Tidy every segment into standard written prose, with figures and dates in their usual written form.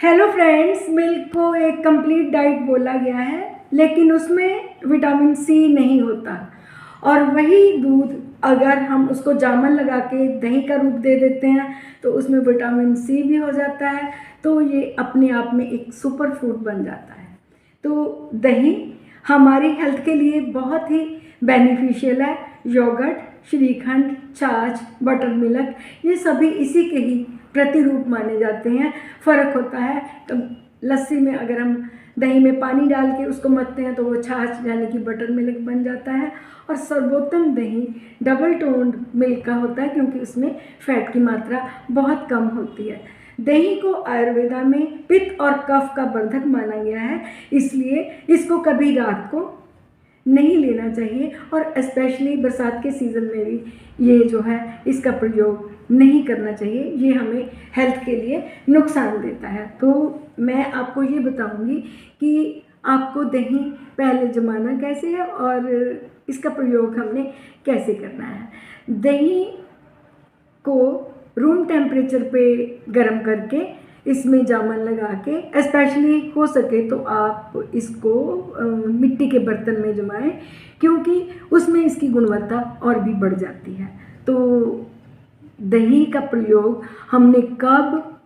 Hello friends, milk को एक complete diet बोला गया है, लेकिन उसमें विटामिन सी नहीं होता। और वही दूध अगर हम उसको जामन लगा के दही का रूप दे देते हैं तो उसमें विटामिन सी भी हो जाता है। तो ये अपने आप में एक सुपर फूड बन जाता है। तो दही हमारी हेल्थ के लिए बहुत ही बेनिफिशियल है। योगर्ट, श्रीखंड, छाछ, बटर मिल्क, ये सभी इसी के ही प्रतिरूप माने जाते हैं। फ़र्क होता है तो लस्सी में अगर हम दही में पानी डाल के उसको मथते हैं तो वो छाछ यानी कि बटर मिल्क बन जाता है। और सर्वोत्तम दही डबल टोन्ड मिल्क का होता है, क्योंकि उसमें फैट की मात्रा बहुत कम होती है। दही को आयुर्वेदा में पित्त और कफ का वर्धक माना गया है, इसलिए इसको कभी रात को नहीं लेना चाहिए। और स्पेशली बरसात के सीज़न में भी ये जो है इसका प्रयोग नहीं करना चाहिए। ये हमें हेल्थ के लिए नुकसान देता है। तो मैं आपको ये बताऊंगी कि आपको दही पहले जमाना कैसे है और इसका प्रयोग हमने कैसे करना है। दही को रूम टेम्परेचर पे गर्म करके इसमें जामन लगा के, स्पेशली हो सके तो आप इसको मिट्टी के बर्तन में जमाएं, क्योंकि उसमें इसकी गुणवत्ता और भी बढ़ जाती है। तो दही का प्रयोग हमने कब,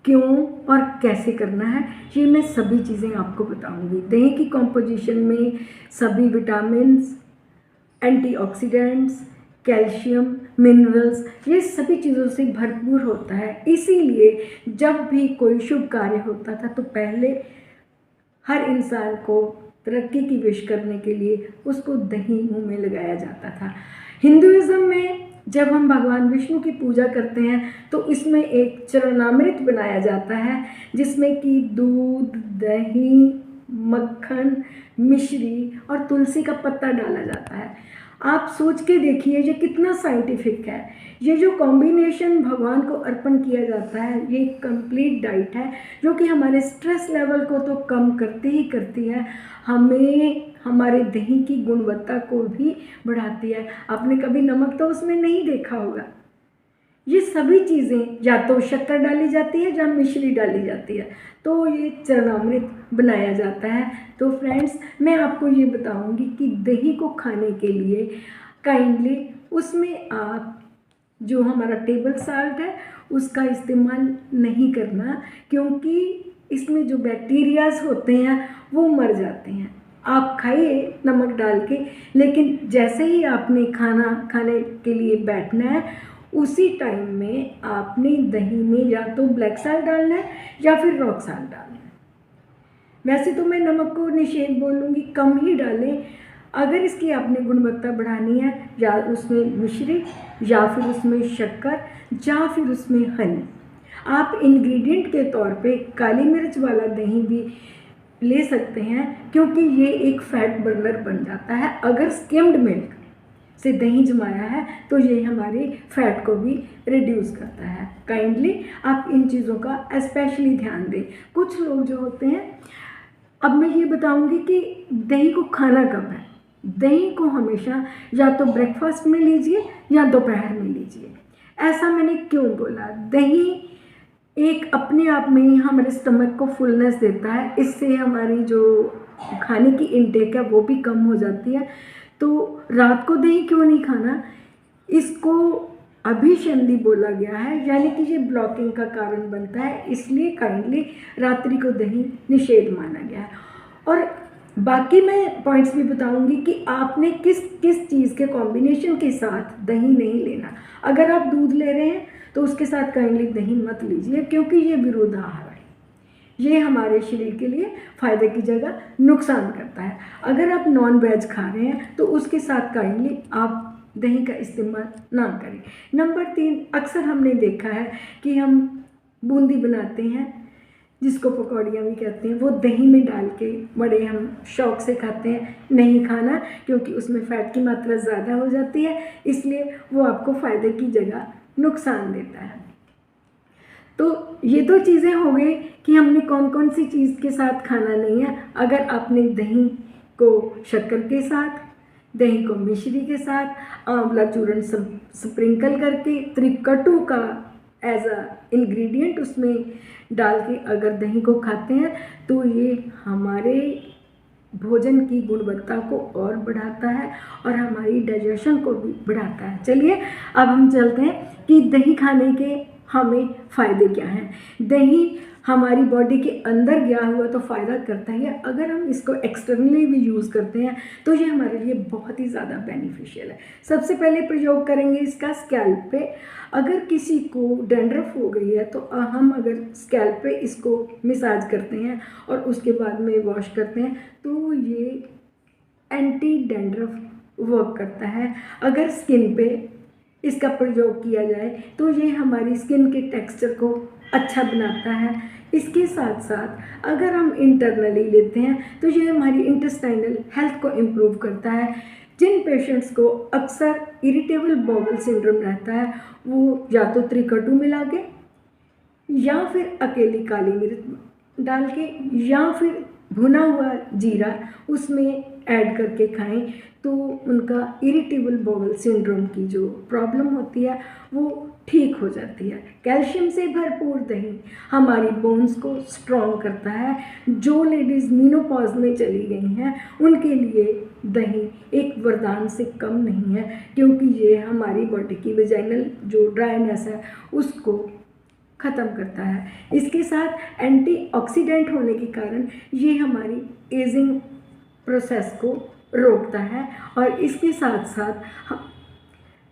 क्यों और कैसे करना है, ये मैं सभी चीज़ें आपको बताऊंगी। दही की कॉम्पोजिशन में सभी विटामिन्स, एंटीऑक्सीडेंट्स, कैल्शियम, मिनरल्स, ये सभी चीज़ों से भरपूर होता है। इसीलिए जब भी कोई शुभ कार्य होता था तो पहले हर इंसान को तरक्की की विश करने के लिए उसको दही मुंह में लगाया जाता था। हिंदुइज्म में जब हम भगवान विष्णु की पूजा करते हैं तो इसमें एक चरणामृत बनाया जाता है, जिसमें कि दूध, दही, मक्खन, मिश्री और तुलसी का पत्ता डाला जाता है। आप सोच के देखिए ये कितना साइंटिफिक है। ये जो कॉम्बिनेशन भगवान को अर्पण किया जाता है, ये कंप्लीट डाइट है जो कि हमारे स्ट्रेस लेवल को तो कम करती ही करती है, हमें हमारे दही की गुणवत्ता को भी बढ़ाती है। आपने कभी नमक तो उसमें नहीं देखा होगा। ये सभी चीज़ें या तो शक्कर डाली जाती है या मिश्री डाली जाती है, तो ये चरणामृत बनाया जाता है। तो फ्रेंड्स, मैं आपको ये बताऊंगी कि दही को खाने के लिए काइंडली उसमें आप जो हमारा टेबल साल्ट है उसका इस्तेमाल नहीं करना, क्योंकि इसमें जो बैक्टीरियाज होते हैं वो मर जाते हैं। आप खाइए नमक डाल के, लेकिन जैसे ही आपने खाना खाने के लिए बैठना है उसी टाइम में आपने दही में या तो ब्लैक साल्ट डालना है या फिर रॉक साल्ट डालना है। वैसे तो मैं नमक को निषेध बोलूँगी, कम ही डालें। अगर इसकी आपने गुणवत्ता बढ़ानी है, या उसमें मिश्री या फिर उसमें शक्कर या फिर उसमें हनी, आप इंग्रेडिएंट के तौर पे काली मिर्च वाला दही भी ले सकते हैं, क्योंकि ये एक फैट बर्नर बन जाता है। अगर स्किम्ड मिल्क से दही जमाया है तो ये हमारी फैट को भी रिड्यूस करता है। काइंडली आप इन चीज़ों का स्पेशली ध्यान दें। कुछ लोग जो होते हैं, अब मैं ये बताऊंगी कि दही को खाना कब है। दही को हमेशा या तो ब्रेकफास्ट में लीजिए या दोपहर में लीजिए। ऐसा मैंने क्यों बोला? दही एक अपने आप में ही हमारे स्टमक को फुलनेस देता है, इससे हमारी जो खाने की इनटेक है वो भी कम हो जाती है। तो रात को दही क्यों नहीं खाना? इसको अभिसंधि बोला गया है, यानी कि ये ब्लॉकिंग का कारण बनता है, इसलिए काइंडली रात्रि को दही निषेध माना गया है। और बाकी मैं पॉइंट्स भी बताऊंगी कि आपने किस किस चीज़ के कॉम्बिनेशन के साथ दही नहीं लेना। अगर आप दूध ले रहे हैं तो उसके साथ काइंडली दही मत लीजिए, क्योंकि ये विरोधाभास है। ये हमारे शरीर के लिए फ़ायदे की जगह नुकसान करता है। अगर आप नॉन वेज खा रहे हैं तो उसके साथ काइंडली आप दही का इस्तेमाल ना करें। नंबर 3, अक्सर हमने देखा है कि हम बूंदी बनाते हैं, जिसको पकौड़ियाँ भी कहते हैं, वो दही में डाल के बड़े हम शौक़ से खाते हैं। नहीं खाना, क्योंकि उसमें फ़ैट की मात्रा ज़्यादा हो जाती है, इसलिए वो आपको फ़ायदे की जगह नुकसान देता है। तो ये तो चीज़ें हो गई कि हमने कौन कौन सी चीज़ के साथ खाना नहीं है। अगर आपने दही को शक्कर के साथ, दही को मिश्री के साथ, आंवला चूर्ण स्प्रिंकल करके त्रिकटु का एज अ इंग्रेडिएंट उसमें डाल के अगर दही को खाते हैं तो ये हमारे भोजन की गुणवत्ता को और बढ़ाता है और हमारी डाइजेशन को भी बढ़ाता है। चलिए अब हम चलते हैं कि दही खाने के हमें फ़ायदे क्या हैं। दही हमारी बॉडी के अंदर गया हुआ तो फ़ायदा करता ही है, अगर हम इसको एक्सटर्नली भी यूज़ करते हैं तो ये हमारे लिए बहुत ही ज़्यादा बेनिफिशियल है। सबसे पहले प्रयोग करेंगे इसका स्कैल्प पे। अगर किसी को डैंड्रफ हो गई है तो हम अगर स्कैल्प पे इसको मसाज करते हैं और उसके बाद में वॉश करते हैं तो ये एंटी डैंड्रफ वर्क करता है। अगर स्किन पे इसका प्रयोग किया जाए तो ये हमारी स्किन के टेक्सचर को अच्छा बनाता है। इसके साथ साथ अगर हम इंटरनली लेते हैं तो ये हमारी इंटेस्टाइनल हेल्थ को इम्प्रूव करता है। जिन पेशेंट्स को अक्सर इरिटेबल बाउल सिंड्रोम रहता है वो या तो त्रिकटु मिला के या फिर अकेली काली मिर्च डाल के या फिर भुना हुआ जीरा उसमें ऐड करके खाएं तो उनका इरिटेबल बाउल सिंड्रोम की जो प्रॉब्लम होती है वो ठीक हो जाती है। कैल्शियम से भरपूर दही हमारी बोन्स को स्ट्रॉन्ग करता है। जो लेडीज़ मीनोपॉज में चली गई हैं उनके लिए दही एक वरदान से कम नहीं है, क्योंकि ये हमारी बॉडी की वेजाइनल जो ड्राइनेस है उसको ख़त्म करता है। इसके साथ एंटीऑक्सीडेंट होने के कारण ये हमारी एजिंग प्रोसेस को रोकता है और इसके साथ साथ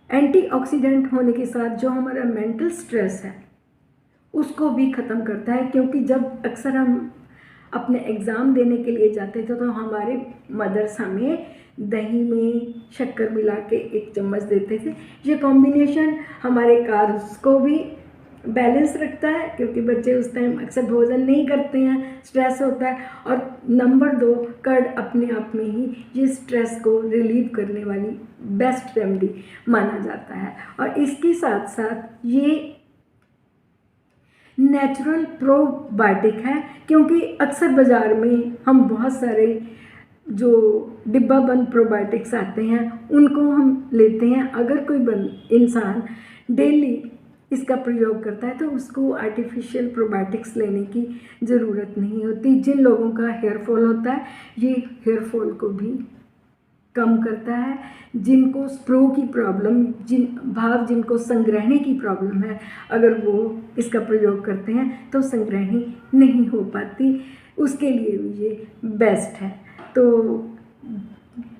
एंटीऑक्सीडेंट होने के साथ जो हमारा मेंटल स्ट्रेस है उसको भी ख़त्म करता है। क्योंकि जब अक्सर हम अपने एग्ज़ाम देने के लिए जाते थे तो हमारे मदर्स हमें दही में शक्कर मिला के 1 चम्मच देते थे। ये कॉम्बिनेशन हमारे कार्ब्स को भी बैलेंस रखता है, क्योंकि बच्चे उस टाइम अक्सर भोजन नहीं करते हैं, स्ट्रेस होता है। और नंबर 2, कर्ड अपने आप में ही ये स्ट्रेस को रिलीव करने वाली बेस्ट रेमेडी माना जाता है। और इसके साथ साथ ये नेचुरल प्रोबायोटिक है, क्योंकि अक्सर बाज़ार में हम बहुत सारे जो डिब्बा बंद प्रोबायोटिक्स आते हैं उनको हम लेते हैं। अगर कोई इंसान डेली इसका प्रयोग करता है तो उसको आर्टिफिशियल प्रोबायोटिक्स लेने की ज़रूरत नहीं होती। जिन लोगों का हेयर फॉल होता है ये हेयर फॉल को भी कम करता है। जिनको स्प्रो की प्रॉब्लम जिनको संग्रहणी की प्रॉब्लम है, अगर वो इसका प्रयोग करते हैं तो संग्रहणी नहीं हो पाती, उसके लिए भी ये बेस्ट है। तो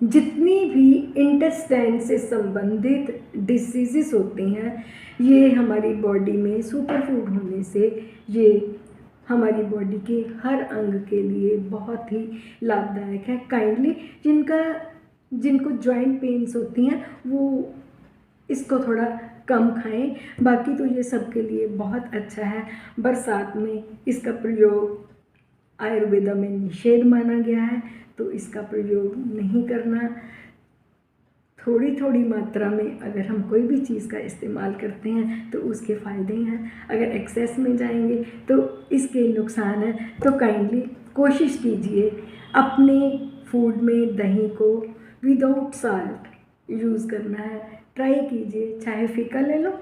जितनी भी इंटेस्टाइन से संबंधित डिसीज़ेस होती हैं ये हमारी बॉडी में सुपर फूड होने से ये हमारी बॉडी के हर अंग के लिए बहुत ही लाभदायक है। काइंडली जिनको जॉइंट पेन्स होती हैं वो इसको थोड़ा कम खाएं, बाकी तो ये सबके लिए बहुत अच्छा है। बरसात में इसका प्रयोग आयुर्वेदा में निषेध माना गया है तो इसका प्रयोग नहीं करना। थोड़ी थोड़ी मात्रा में अगर हम कोई भी चीज़ का इस्तेमाल करते हैं तो उसके फ़ायदे हैं, अगर एक्सेस में जाएंगे तो इसके नुकसान हैं। तो काइंडली कोशिश कीजिए अपने फूड में दही को विदाउट साल्ट यूज़ करना है। ट्राई कीजिए, चाहे फीका ले लो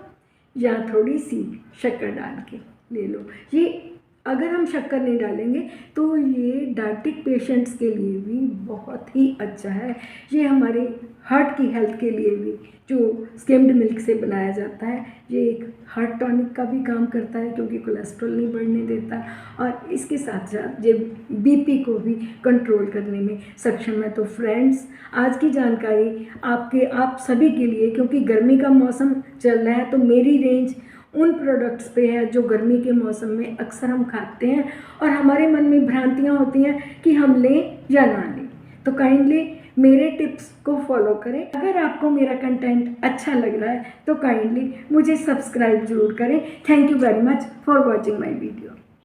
या थोड़ी सी शक्कर डाल के ले लो। ये अगर हम शक्कर नहीं डालेंगे तो ये डायबिटिक पेशेंट्स के लिए भी बहुत ही अच्छा है। ये हमारे हार्ट की हेल्थ के लिए भी, जो स्किम्ड मिल्क से बनाया जाता है, ये एक हार्ट टॉनिक का भी काम करता है क्योंकि कोलेस्ट्रॉल नहीं बढ़ने देता और इसके साथ साथ ये बीपी को भी कंट्रोल करने में सक्षम है। तो फ्रेंड्स, आज की जानकारी आप सभी के लिए, क्योंकि गर्मी का मौसम चल रहा है तो मेरी रेंज उन प्रोडक्ट्स पे है जो गर्मी के मौसम में अक्सर हम खाते हैं और हमारे मन में भ्रांतियाँ होती हैं कि हम लें या ना लें। तो काइंडली मेरे टिप्स को फॉलो करें। अगर आपको मेरा कंटेंट अच्छा लग रहा है तो काइंडली मुझे सब्सक्राइब ज़रूर करें। Thank you very much for watching my video.